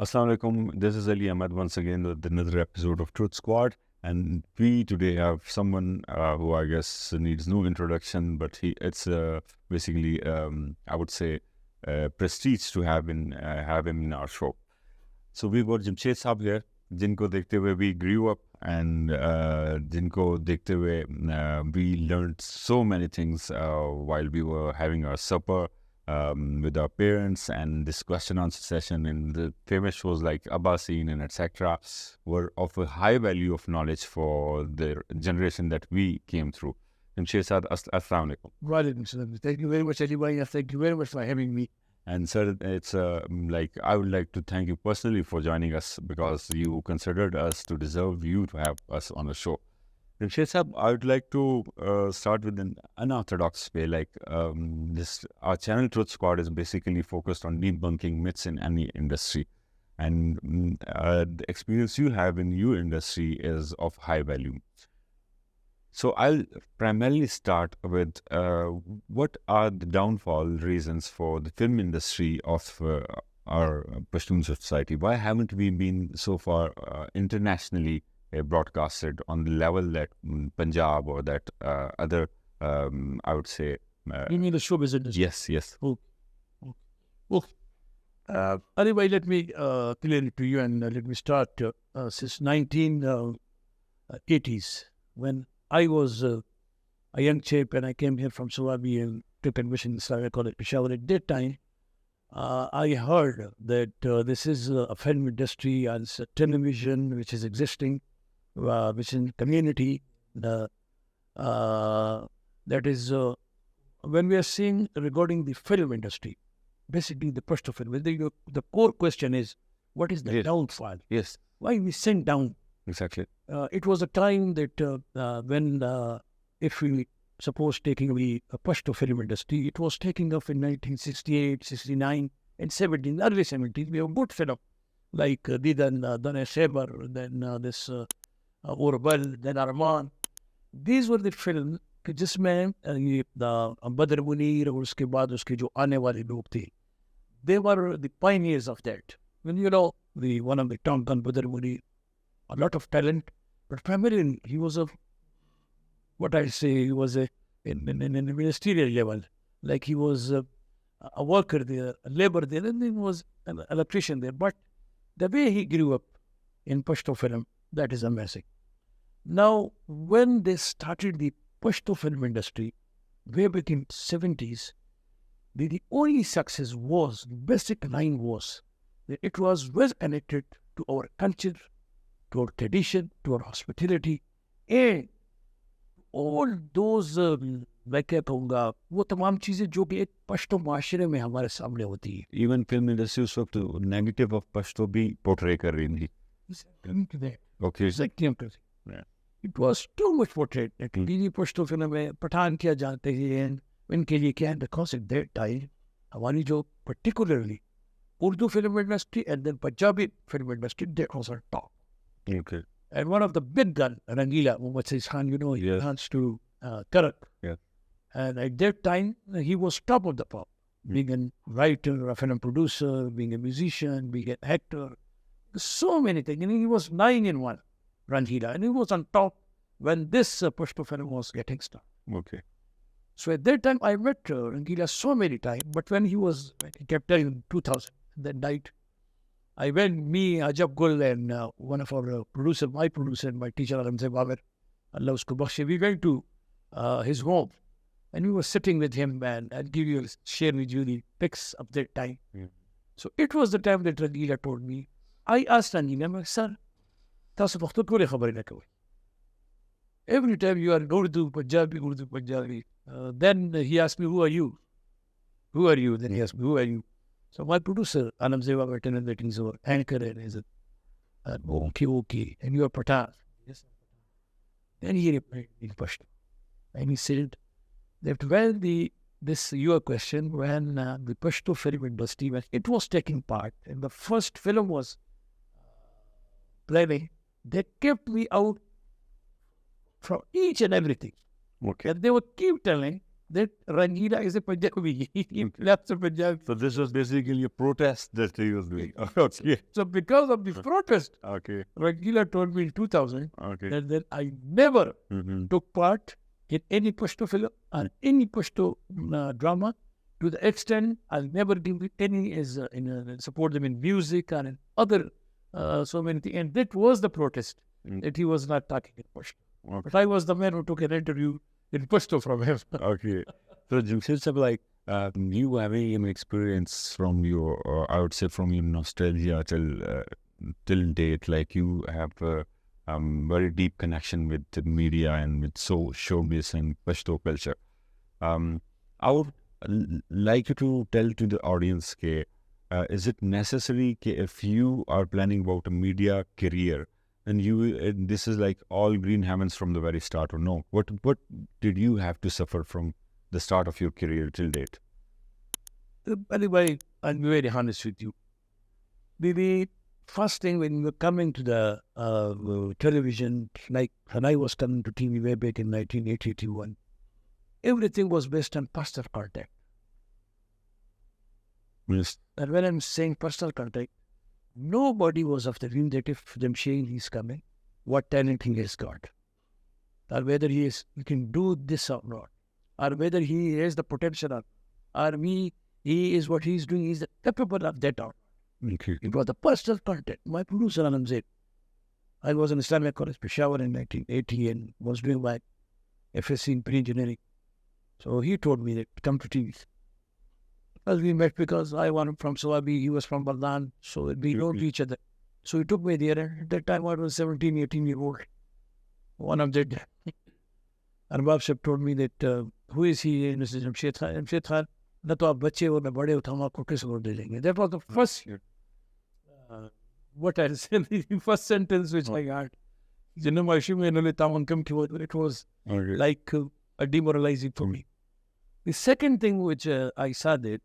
Assalamu alaikum. This is Ali Ahmad once again with another episode of Truth Squad. And we today have someone who I guess needs no introduction, but it's basically, I would say, prestige to have him in our show. So we've got Jamshed साहब here, जिनको देखते हुए we grew up and जिनको देखते हुए we learned so many things while we were having our supper with our parents, and this question answer session in the famous shows like Abbasin and etc. were of a high value of knowledge for the generation that we came through. Jamshed Saad, Assalamu alaikum. Right. Thank you very much, Ali. Thank you very much for having me. And sir, it's like I would like to thank you personally for joining us because you considered us to deserve you to have us on the show. Jamshed Saab, I would like to start with an unorthodox way. Like this, our channel Truth Squad is basically focused on debunking myths in any industry, and the experience you have in your industry is of high value. So I'll primarily start with what are the downfall reasons for the film industry of our Pashtun society? Why haven't we been so far internationally broadcasted on the level that Punjab or that other, I would say... You mean the showbiz industry? Yes. Okay. Anyway, let me clear it to you, and let me start since 1980s, when I was a young chap and I came here from Sawabi and took admission in Islamic College, Peshawar. At that time, I heard that this is a film industry and it's a television which is existing, which is in community. That is, when we are seeing regarding the film industry, basically the Pashto film, the core question is, what is the downfall? Yes. Why we sent down? Exactly. It was a time that when, if we suppose taking the Pashto film industry, it was taking off in 1968, 69, and 70, early 70s. We have good film like Didan, Dane Shebar, then this Urbal, then Arman. These were the films जिसमें ये बदर मुनीर और उसके बाद उसके जो आने वाले लोग थे, they were the pioneers of that. When you know the one of the Tom Gun Badr Munir, a lot of talent, but primarily he was he was in a ministerial level, like he was a worker there, a labor there, and then was an electrician there. But the way he grew up in Pashto film, that is amazing. Now, when they started the Pashto film industry, way back in 70s, the only success was, the basic line was, that it was well connected to our culture, to our tradition, to our hospitality, and all those, मैं क्या कहूँगा, वो तमाम चीज़ें जो कि एक पश्तो माशरे में हमारे सामने होती है. Even film industry उस वक्त negative of Pashto भी portray कर रही थी. Okay. Exactly. Yeah. It was too much portrayed. Like Pashto film में पठान क्या जानते हैं, इनके लिए क्या है, because at that time हमारी जो particularly Urdu film industry and then Punjabi film industry, that was our top. Okay. And one of the big gun, Rangila, Muhammad Sayyid Khan, you know, he danced to Karak. Yeah. And at that time, he was top of the pop, being a writer, a film producer, being a musician, being an actor, so many things. And he was 9 in 1, Rangila. And he was on top when this Pashto film was getting started. Okay. So at that time, I met Rangila so many times, but when he kept telling in 2000, then died. I went, me, Ajab Gul, and one of our producer, my producer, and my teacher, Ramzan Babar, Allah usko bakshe, we went to his home, and we were sitting with him, and I'll share with you the pics of that time. Yeah. So it was the time that Rangila told me. I asked Rangila, I'm like, sir, tasu Pakhto kore khabari na kawai. Every time you are Urdu, Punjabi. Then he asked me, who are you? Who are you? Then he asked me, who are you? So my producer, Anam Zeva, were telling that he's an anchor and he's okay. And you are Patan. Yes. Then he replied in Pashto. And he said that when your question, when the Pashto film industry, when it was taking part, and the first film was playing, they kept me out from each and everything. Okay. And they would keep telling that Rangila is a Punjabi. He left the Punjab. So this was basically a protest that he was doing. Okay. So because of the protest, Okay. Rangila told me in 2000 Okay. that I never Mm-hmm. took part in any Pashto film or any Pashto drama, to the extent I'll never give it any support them in music or in other so many things. And that was the protest, that he was not talking in Pashto. Okay. But I was the man who took an interview in Pashto from him. Okay. So Jamshed Sahib, like you having an experience from your, I would say from your nostalgia till date, like you have a very deep connection with the media and with showbiz and Pashto culture. I would like you to tell to the audience, is it necessary if you are planning about a media career, and this is like all green heavens from the very start, or no? What did you have to suffer from the start of your career till date? Anyway, I'll be very honest with you. The first thing when we were coming to the television, like when I was coming to TV way back in 1981, everything was based on personal contact. Yes. And when I'm saying personal contact, nobody was of the view that if Jamshed is coming, what talent he has got, or whether he can do this or not, or whether he has the potential or he is what he's doing, he's capable of that or not. Okay. It was the personal contact. My producer, Anand said, I was in Islamic College, Peshawar in 1980 and was doing my FSc in pre-engineering. So he told me that come to TV. Well, we met because I was from Sawabi, he was from Baldan, so we know each other. So he took me there, and at that time I was 17, 18-year-old. One of the Arbab Sahib told me that, who is he? And Mr. Jamshed Khan. Jamshed Khan, na to aap bache ho, na bade ho, to hum aapko kis vote de denge. That was the first, what I said, the first sentence which I got. It was like a demoralizing for me. The second thing which I saw that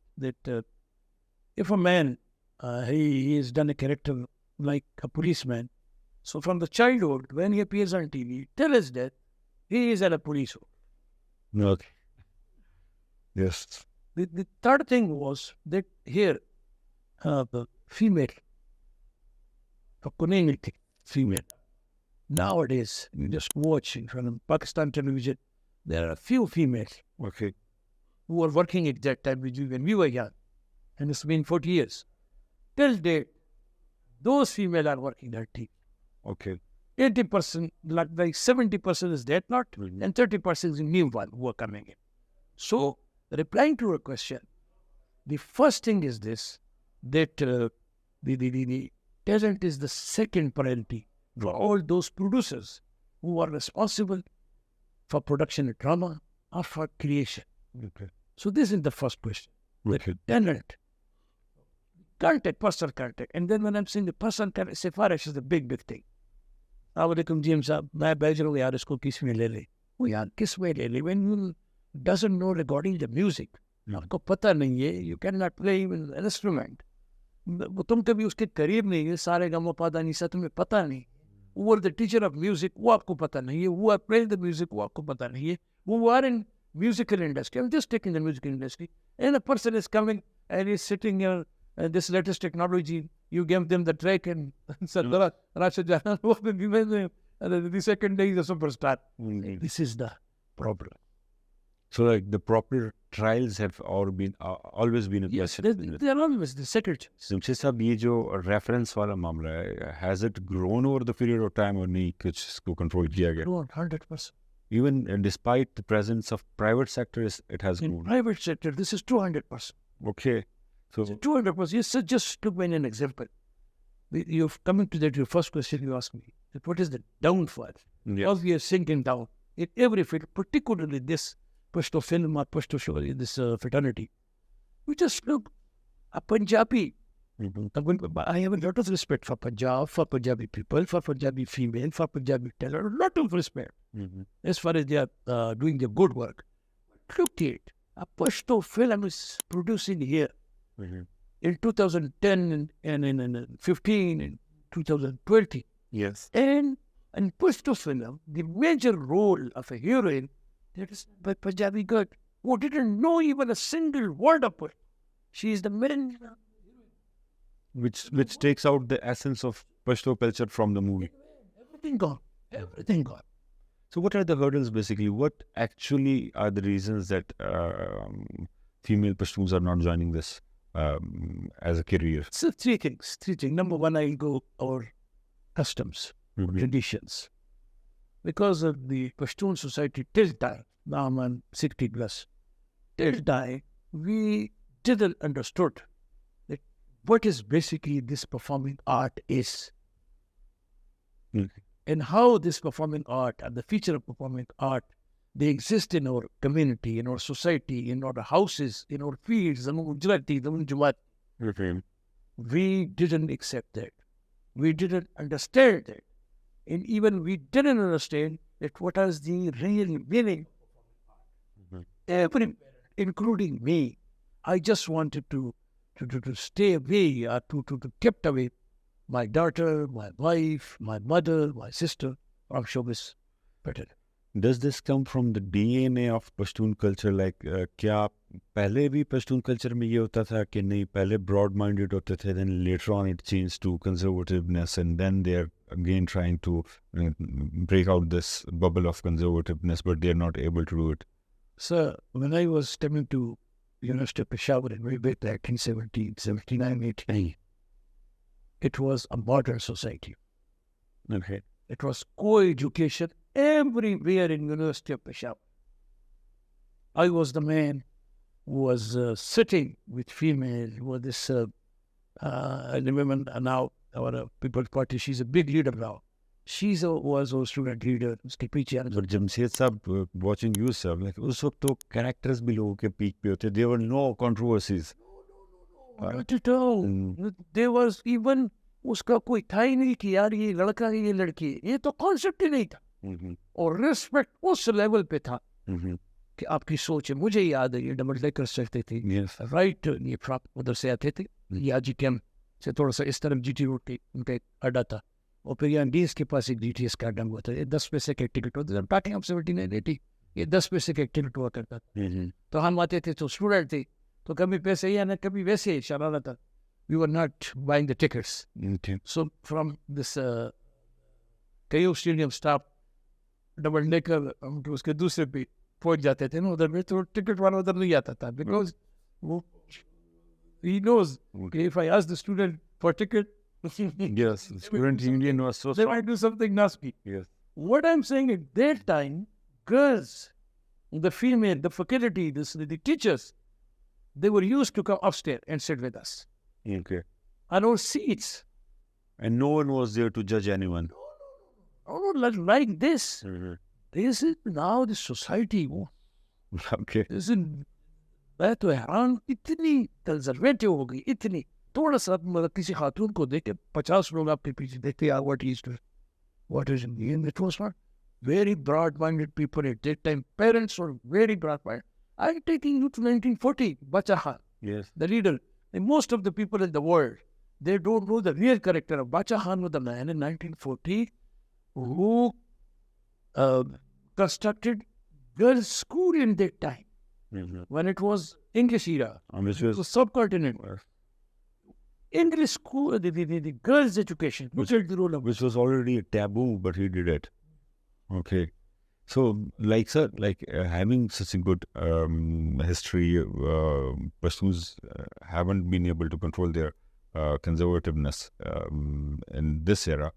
if a man, he has done a character like a policeman, so from the childhood, when he appears on TV, till his death, he is at a police role. Okay. Yes. The third thing was that here, the female, female. Nowadays, you just watch in front of Pakistan television, there are a few females Okay. who were working at that time with you when we were young. And it's been 40 years. Till date, those females are working at TV. Okay. 80%, like 70% is that lot, and 30% is new one who are coming in. So, replying to your question, the first thing is this, that the talent is the second priority for all those producers who are responsible for production of drama or for creation. Okay. So this is the first question. Okay. The talent, contact, personal contact. And then when I'm saying the personal contact, Sifarish is the big thing. Assalamualaikum GM साहब, मैं भेज रहा हूँ यार इसको किस में ले ले? वो यार किस में ले ले? When you doesn't know regarding the music, आपको पता नहीं है, you cannot play even an instrument. तुम कभी उसके करीब नहीं है, सारे गम पादा नहीं सा तुम्हें पता नहीं. Who are the teacher of music, वो आपको पता नहीं है. Who are playing the music, वो आपको पता नहीं है. Who are in musical industry. I'm just taking the musical industry. And a person is coming and is sitting here, and this latest technology, you give them the track and said, the second day is a superstar. This is the problem. So like the proper trials have always been a Yes, question. they are always the second choice. Jamshed साहब, ये जो reference वाला मामला है, has it grown over the period of time और नहीं कुछ इसको control किया गया? Grown 100%. Even despite the presence of private sectors, it has In grown. private sector, this is 200%. Okay. So 200%. Yes, just took me an example. You're coming to that, your first question you asked me, that what is the downfall? yes. How we are sinking down in every field, particularly this Pashto film or Pashto show, this fraternity. We just look, a Punjabi. I have a lot of respect for Punjab, for Punjabi people, for Punjabi female, for Punjabi talent, a lot of respect as far as they are doing their good work. Look at a Pashto film is producing here in 2010 and in 15 and 2020. Yes. And in Pashto film, the major role of a heroine, that is by Punjabi girl. who didn't know even a single word of it. She is the main. Which takes out the essence of Pashto culture from the movie. Everything gone. Everything gone. So, what are the hurdles basically? What actually are the reasons that female Pashtuns are not joining this as a career? So three things. Number one, I'll go our customs, traditions. Because of the Pashtun society till time, now I'm 60 plus, till time, we didn't understood that what is basically this performing art is. And how this performing art and the feature of performing art, they exist in our community, in our society, in our houses, in our fields, in our jalati, in our jamaat. We didn't accept that. We didn't understand that. And even we didn't understand that what is the real meaning. Every, including me, I just wanted to stay away, to kept away my daughter, my wife, my mother, my sister from showbiz. Better. Does this come from the DNA of Pashtun culture? Like, क्या पहले भी Pashtun culture में ये होता था कि नहीं पहले broad-minded होते थे, then later on it changed to conservativeness, and then they're again trying to break out this bubble of conservativeness, but they're not able to do it. So when I was coming to University of Peshawar in way back in 79, 80, it was a modern society. Okay. It was co-education everywhere in University of Peshawar. I was the man who was sitting with female, who was this women now, our People's Party, she's a big leader now. She was a student leader. उसके पीछे But Jamshed साहब, watching you sir, like उस वक्त तो characters भी लोगों के peak पे होते. There were no controversies. Not at all. There was even उसका कोई था ही नहीं कि यार ये लड़का है ये लड़की है. ये तो कॉन्सेप्ट ही नहीं था. और रिस्पेक्ट उस लेवल पे था कि आपकी सोच है. मुझे याद है ये डबल डेकर चलते थे. राइट ये फ्रॉक उधर से आते थे. ये आजी कैम्प से थोड़ा सा इस तरफ जीटी रोड पे उनका अड्डा था. और फिर यहाँ डीएस के पास एक जीटीएस का अड्डा हुआ था. ये 10 पैसे का एक टिकट होता था. टाइम 79-80 ये 10 पैसे का एक टिकट हुआ करता था. तो हम आते थे तो स्टूडेंट थे तो कभी पैसे या ना कभी वैसे शरारा था. We were not buying the tickets. So from this Kayo Stadium stop, double decker उसके दूसरे पे पहुंच जाते थे ना उधर में. तो टिकट वाला उधर नहीं आता था because वो he knows if I ask the student for ticket, yes, student union was so they strong. might do something nasty. Yes. What I'm saying at that time, girls, the female, the faculty, the teachers, they were used to come upstairs and sit with us. Okay. And our seats. And no one was there to judge anyone. Oh, like this. This is now the society. Okay. This is मैं तो हैरान इतनी conservative हो गई इतनी. थोड़ा सा मतलब किसी खातून को देख के 50 लोग आपके पीछे देखते यार what is it? What is it? And it was not very broad-minded people at that time. Parents were very broad-minded. I'm taking you to 1940, Bacha Khan. Yes. The leader. And most of the people in the world, they don't know the real character of Bacha Khan was the man in 1940 who constructed girls' school in that time when it was English era. Which It was subcontinent. English school, the girls' education. Look at the role of which was already a taboo, but he did it. Okay. So, like, sir, like having such a good history, Pashtuns haven't been able to control their conservativeness in this era,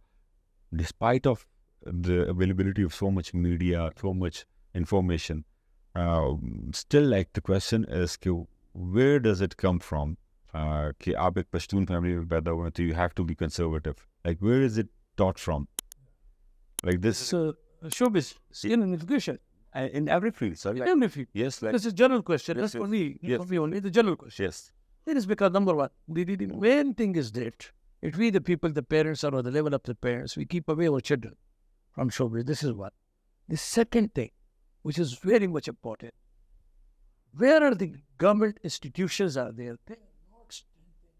despite of the availability of so much media, so much information. Still, like, the question is, where does it come from? कि आप एक Pashtun family में पैदा हुए तो you have to be conservative. Like, where is it taught from? Like this. Showbiz, in education. In every field, sir. Like, Every field. yes, like, This is general question. Yes, That's for yes. me. Yes. For me only. The general question. yes. It is because number one, the main thing is that if we the people, the parents are on the level of the parents, we keep away our children from showbiz. This is one. The second thing, which is very much important, where are the government institutions are there? They are not strengthened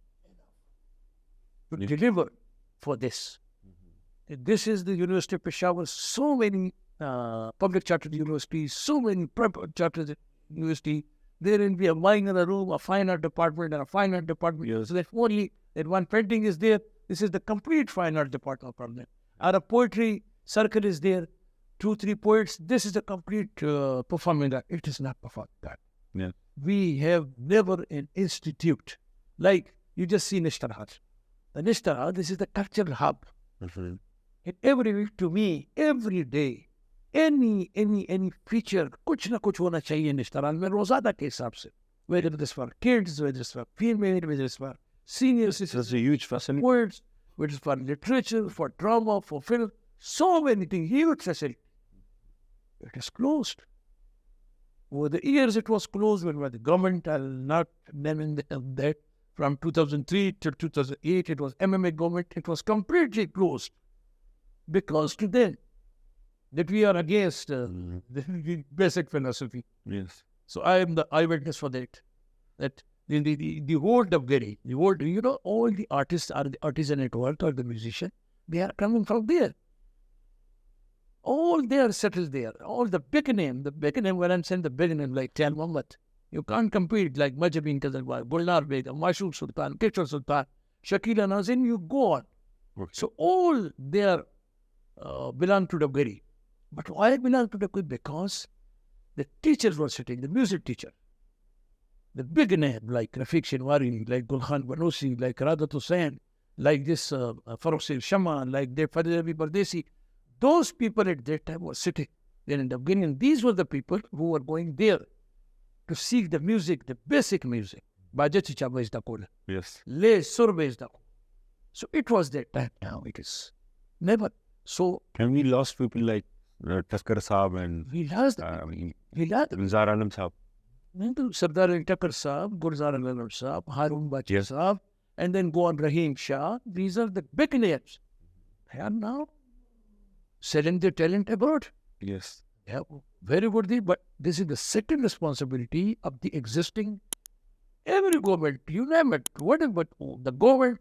enough to deliver for this. This is the University of Peshawar. So many public chartered universities, so many private chartered. university. Therein we are buying in a room, a fine art department and a fine art department. Yes. So that only that one painting is there. This is the complete fine art department from them. Or a poetry circle is there. 2-3 poets. This is the complete performing art. It is not performing art. Yeah. We have never an institute like you just see Nishtara. The Nishtara, this is the cultural hub. Mhm. And every week to me, every day, any feature, कुछ ना कुछ होना चाहिए निश्तरान में रोजाना के हिसाब से. Whether it is for kids, whether it is for female, whether it is for seniors, It's a huge facility. words, whether it is for literature, for drama, for film, so many things, huge facility. It is closed. Over the years, it was closed when the government, I'll not name that, from 2003 to 2008, it was MMA government, it was completely closed. Because to them, that we are against the basic philosophy. Yes. So I am the eyewitness for that. That the world of Gary, the world, all the artists are the artisan at work or the musician, they are coming from there. All they are settled there. All the big name, when I'm saying the big name, like Jan Muhammad, you can't compete like Majabin Kazalwar, Gulnar Begum, Mashur Sultan, Kishore Sultan, Shakila Nazin, you go on. Okay. So all they are belong to the Gari. But why belong to the Gari? Because the teachers were sitting, the music teacher. The big name like Rafiq Shinwari, like Gulkhan Banusi, like Radat Hussain, like this Farooq Shaman, like the Fadil Abi Bardesi. Those people at that time were sitting there in the beginning. These were the people who were going there to seek the music, the basic music. Baja Chicha is the code. Yes. Le Surbe is the code. So it was that time. Now it is never. So And we lost people like Taskar Saab and we lost Gulzar Alam Saab. Sardar Takar Saab, Gulzar Alam Saab, Harun Bachi Yes. Saab, and then go on Rahim Shah. These are the big names. They are now selling their talent abroad. Yes. Yeah, very good. But this is the second responsibility of the existing every government, you name it, whatever, but the government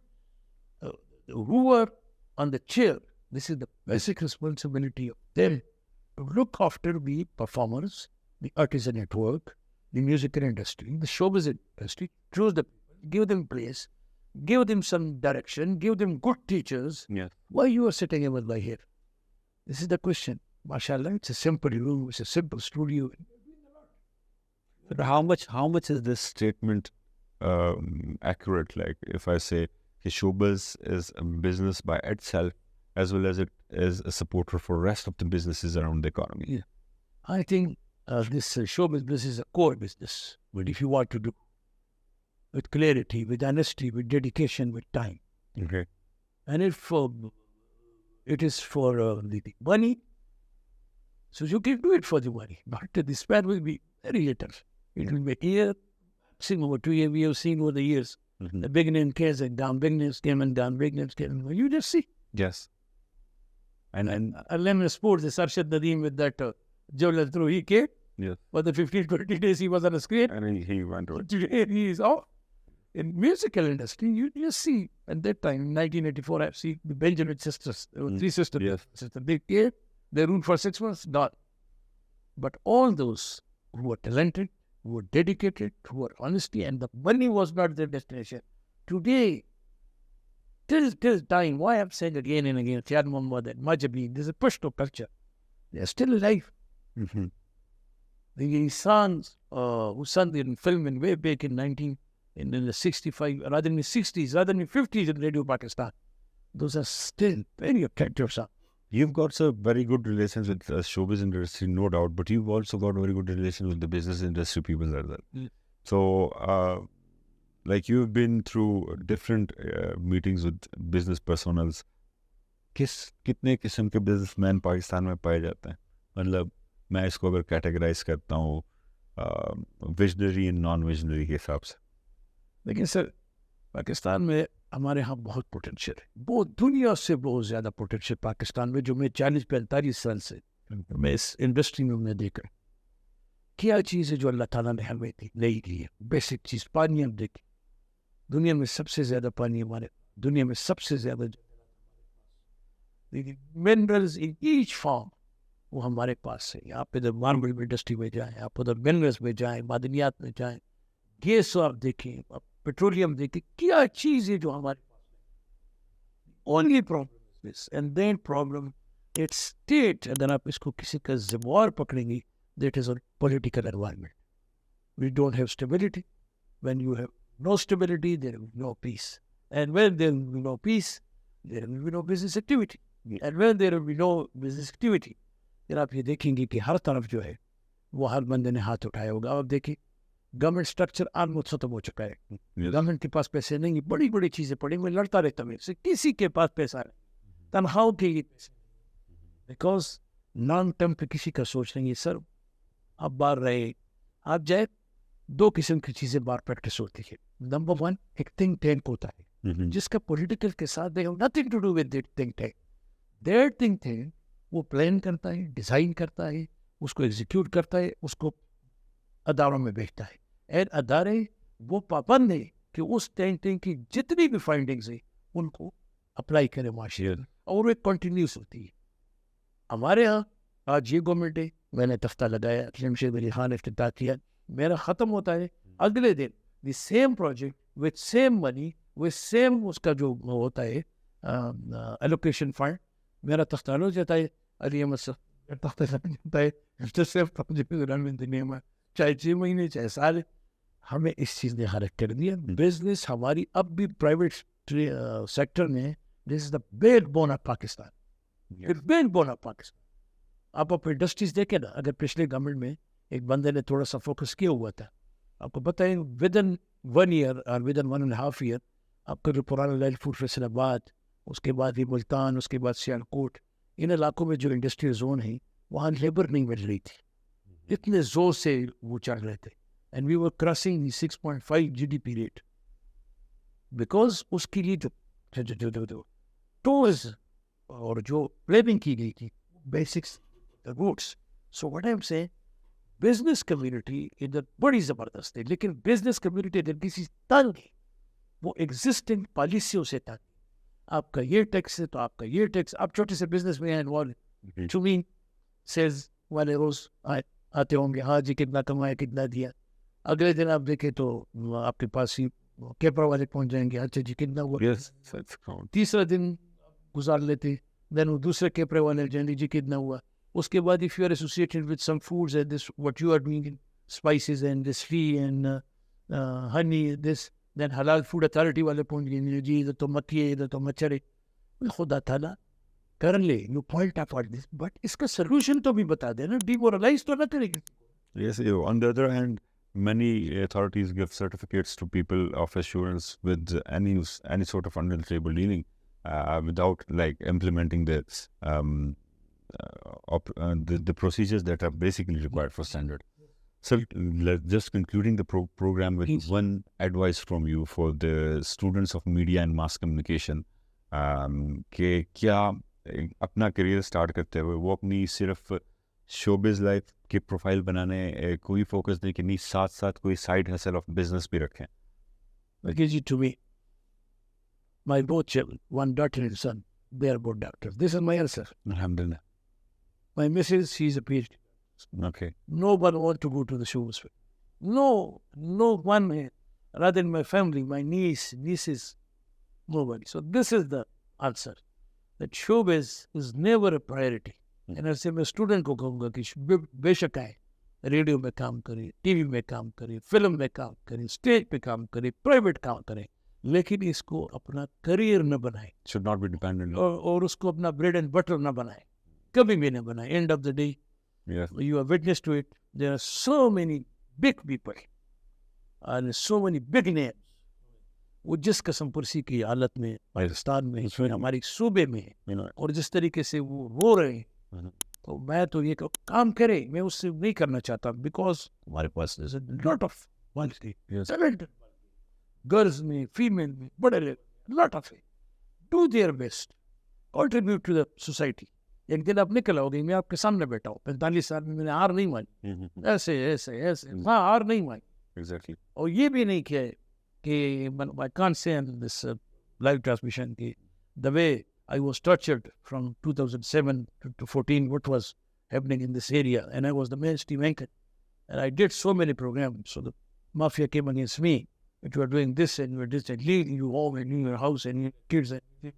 who are on the chair, this is the basic responsibility of them to look after the performers, the artisan at work, the musical industry, the showbiz industry, choose the people, give them place, give them some direction, give them good teachers. Yes. Why you are sitting over by here? This is the question. MashaAllah, it's a simple room, it's a simple studio. But how much is this statement accurate? Like if I say showbiz is a business by itself, as well as it is a supporter for rest of the businesses around the economy. Yeah. I think this show business is a core business. But if you want to do with clarity, with honesty, with dedication, with time, Okay. and if it is for the money, so you can do it for the money. But the span will be very little. It will be a year, maximum over 2 years. We have seen over the years. Mhm. The big name came and down, big names came and down, big names came and down. You just see. Yes. And Lemon Sports, the Sarshad Nadeem with that Jawla through, he came. yes. For the 15-20 days he was on the screen. And he went to it. Today he is off. In musical industry, you just see, at that time, in 1984, I see the Benjamin sisters, there were 3 sisters. Yes. Sister, they came, they ruled for 6 months, done. But all those who were talented, who were dedicated, who were honesty, and the money was not their destination. Today, till time, why I'm saying again and again, Chad Muhammad and Majabin, there's a Pashto culture. They are still alive. Mhm. The sons who sang in film in way back in the 65, rather in the 60s, rather in the 50s in Radio Pakistan. Those are still very attractive songs. You've got some very good relations with the showbiz industry, no doubt, but you've also got very good relations with the business industry people as well. Mm. So, like you've been through different meetings with business personals. कितने किस्म के businessman Pakistan में पाए जाते हैं? मतलब मैं इसको अगर कैटेगराइज करता हूँ विजनरी एंड नॉन विजनरी के हिसाब से. लेकिन सर पाकिस्तान में हमारे यहाँ बहुत पोटेंशियल है, बहुत दुनिया से बहुत ज़्यादा पोटेंशियल पाकिस्तान में, जो मैं 40-45 साल से मैं इस इंडस्ट्री में मैं देख रहा हूँ. क्या चीज़ है जो अल्लाह ताला ने हमें नहीं दी है? बेसिक चीज़ पानी. हम देखें दुनिया में सबसे ज़्यादा पानी हमारे, दुनिया में सबसे ज़्यादा मिनरल्स इन ईच फॉर्म वो हमारे पास है। आप इधर मार्बल इंडस्ट्री में जाएं, आप उधर मिनरल्स में जाएं, मादनियात में जाएं, गैस आप देखें, आप पेट्रोलियम देखें, क्या चीज़ है जो हमारे only problem is and then problem it's state. अगर आप इसको किसी का जिम्मेवार पकड़ेंगे, that is a political environment. We don't have stability. When you have no stability, there will be no peace, and when there will be no peace, there will be no business activity, and when there will be no business activity, फिर आप ये देखेंगे कि हर तरफ जो है वो हर बंदे ने हाथ उठाया होगा। अब देखिए गवर्नमेंट स्ट्रक्चर ऑलमोस्ट खत्म हो चुका है। गवर्नमेंट के पास पैसे नहीं, बड़ी बड़ी चीजें पड़ी, मैं लड़ता रहता हूँ से किसी के पास पैसा नहीं, तनख्वाहों के लिए पैसे, बिकॉज लॉन्ग टर्म पे किसी का सोच नहीं है। सर आप बाहर रहे, आप जाए, दो किस्म की चीजें बाहर प्रैक्टिस होती है। नंबर वन, एक थिंक टैंक होता है जिसका पॉलिटिकल के साथ they have nothing to do with that think tank. That think tank वो प्लान करता है, डिजाइन करता है, उसको एग्जीक्यूट करता है, उसको अदारों में भेजता है, एंड अदारे वो पाबंद है कि उस टैंक की जितनी भी फाइंडिंग्स है उनको अप्लाई करें माशरे में, और वो कंटिन्यूस होती है। हमारे यहाँ आज ये गवर्नमेंट है, मैंने तख्ता लगाया, जमशेद अली खान ने इफ्तिताह किया, मेरा ख़त्म होता है, अगले दिन the same project with same money with same उसका जो होता है एलोकेशन फंड, मेरा तख्ता हो जाता है, अली अहमद साहब तख्ता जाता है, सेम प्रोजेक्ट में, चाहे 6 महीने चाहे साल। हमें इस चीज़ ने हरक कर दिया। बिजनेस हमारी अब भी प्राइवेट सेक्टर में, this is the backbone of Pakistan, backbone of Pakistan. आप इंडस्ट्रीज देखें ना, अगर पिछले गवर्नमेंट में एक बंदे ने थोड़ा सा फोकस किया हुआ था, आपको पता है विद इन 1 ईयर और विद इन 1.5 ईयर आपका जो पुराना लाइल फूड फैसलाबाद, उसके बाद ये मुल्तान, उसके बाद सियालकोट, इन इलाकों में जो इंडस्ट्रियल जोन है वहाँ लेबर नहीं मिल रही थी, इतने जोर से वो चढ़ रहे थे, and we were crossing 6.5 GDP rate, because उसके लिए जो टोल्स और जो प्लेबिंग की गई थी, basics roots. So what I am saying, business community इधर बड़ी ज़बरदस्त है, लेकिन बिजनेस कम्युनिटी इधर किसी तंग है, वो एग्जिस्टिंग पॉलिसियों से तंग। आपका ये टैक्स है तो आपका ये टैक्स। आप छोटे से बिजनेस में इन्वॉल्व, टू मी सेल्स वाले रोज आते होंगे, हाँ जी कितना कमाया, कितना दिया। अगले दिन आप देखें तो आपके पास ही केपरा वाले पहुंच जाएंगे, अच्छा जी कितना हुआ। तीसरा दिन गुजार लेते, देन वो दूसरे केपरे वाले जाएंगे, जी कितना हुआ। उसके बाद if you are associated with some foods and this what you are doing in spices and this tea and honey this, then हलाल फूड अथॉरिटी वाले पहुंच गए, जी इधर तो मक्खी है, इधर तो मच्छर है। खुदा ताला कर ले, you point out for this, but इसका सोल्यूशन तो भी बता देना, डिमोरलाइज तो ना करेगी। Yes, on the other hand, many authorities give certificates to people of assurance with any sort of undeniable dealing without like implementing the procedures that are basically required for standard. So, just concluding the program with Please. one advice from you for the students of media and mass communication, कि क्या अपना career start करते हुए वो अपनी सिर्फ showbiz life की profile बनाने कोई फोकस नहीं करनी, साथ साथ कोई साइड हसल ऑफ बिजनेस भी रखें? Because you to me, my both children, one daughter and son, they are both doctors. This is my answer. Alhamdulillah. My missus, she's a PhD. Okay. No one wants to go to the showbiz. No one, rather than my family, my nieces, nobody. So this is the answer. That showbiz is never a priority. And ऐसे मैं student को कहूँगा कि बेशक आए, radio में काम करे, टीवी में काम करे, फिल्म में काम करे, स्टेज पे काम करे, प्राइवेट काम करे, लेकिन इसको अपना करियर न बनाए, Should not be dependent. और उसको अपना ब्रेड एंड बटर न बनाए, कभी भी न बनाए। End of the day Yes. you are witness to it. There are so many big people and so many big names वो जिस कसम पुरसी की हालत में पाकिस्तान में, हमारे सूबे में, और जिस तरीके से वो रो रहे हैं, तो मैं तो ये काम करे, मैं उससे नहीं करना चाहता, बिकॉज हमारे पास लॉट ऑफ टैलेंटेड गर्ल्स में, फीमेल में, बड़े lot of do their best, contribute to the society. एक दिन आप निकल आओगे, मैं आपके सामने बैठा हूँ, 45 साल में मैंने हार नहीं मानी, ऐसे ऐसे ऐसे, हाँ हार नहीं मानी। Exactly. और ये भी नहीं किया कि I can't say on this live transmission कि the way I was tortured from 2007 to 14, what was happening in this area, and I was the mainstream anchor. And I did so many programs. So the mafia came against me. If you are doing this and you are this, and leave you home and leave your house and your kids and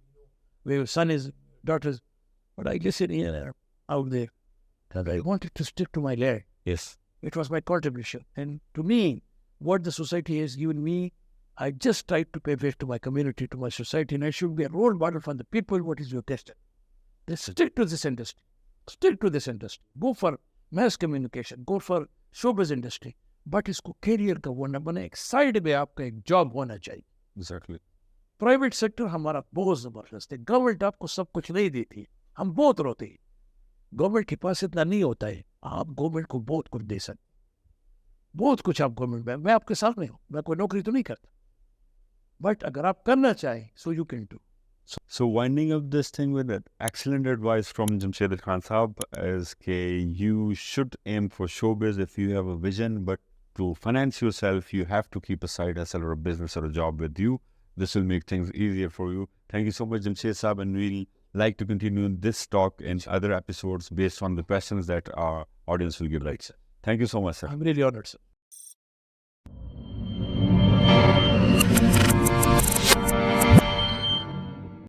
where your son is, daughters. But I listened here, out there, that I wanted to stick to my land. Yes. It was my contribution. And to me, what the society has given me, I just tried to pay back to my community, to my society, and I should be a role model for the people. What is your destiny? They stick to this industry. Stick to this industry. Go for mass communication. Go for showbiz industry. But इसको career का वो न बने, एक side में आपका एक job होना चाहिए. Exactly. प्राइवेट सेक्टर हमारा बहुत जबरदस्त है. गवर्नमेंट आपको सब कुछ नहीं देती है. हम बहुत रोते हैं. गवर्नमेंट के पास इतना नहीं होता है. आप गवर्नमेंट को बहुत कुछ दे सकते, बहुत कुछ आप गवर्नमेंट में. मैं आपके साथ में हूँ, मैं कोई नौकरी तो नहीं करता, बट अगर आप करना चाहें so you can do. So winding up this thing with that excellent advice from Jamshed Khan Saab is that you should aim for showbiz if you have a vision, but to finance yourself, you have to keep a side hustle or a business or a job with you. This will make things easier for you. Thank you so much, Jamshed Saab, and we'll like to continue this talk in other episodes based on the questions that our audience will give. Right. Thank you so much, sir. I'm really honored, sir.